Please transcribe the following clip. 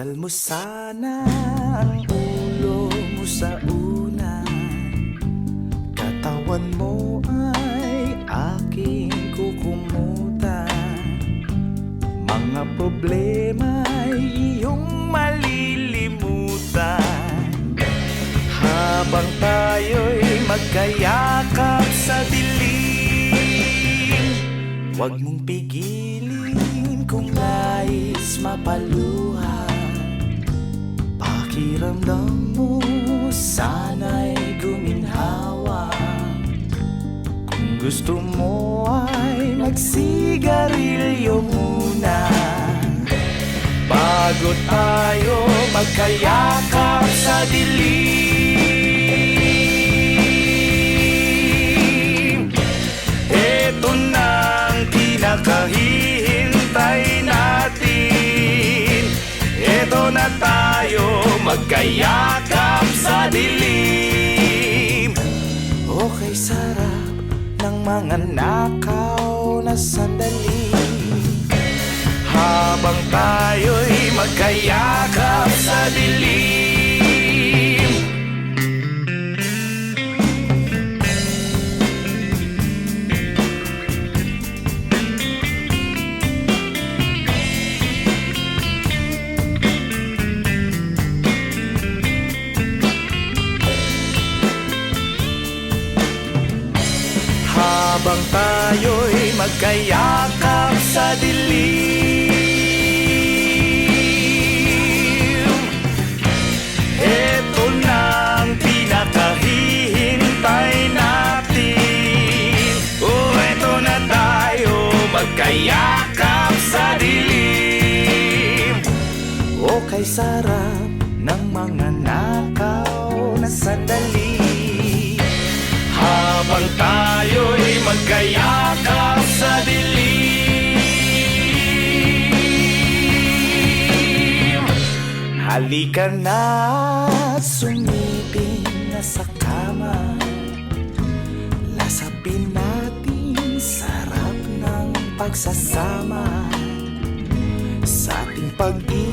Itagal mo sana ang ulo mo sa unan. Katawan mo ay aking kukumutan. Mga problema'y iyong malilimutan. Habang tayo'y magkayakap sa dilim, huwag mong pigilin kung nais mapaluha. Pakiramdam mo sana'y guminhawa. Kung gusto mo ay magsigarilyo muna bago tayo magkayakap sa dilim. Ito na ang pinakahihintay natin. Ito na tayo magkayakap sa dilim. Okay, sarap ng mga nakaw na sandali. Habang tayo'y magkayakap sa dilim. Habang tayo'y magkayakap sa dilim, eto na ang pinakahihintay natin. Oh, eto na tayo magkayakap sa dilim. Oh, kay sarap ng mga nakaw na sandali. Habang tayo'y magkayakap sa dilim. Halika na, sumiping na sa kama. Lasapin natin sarap ng pagsasama. Sa ating pag-ibig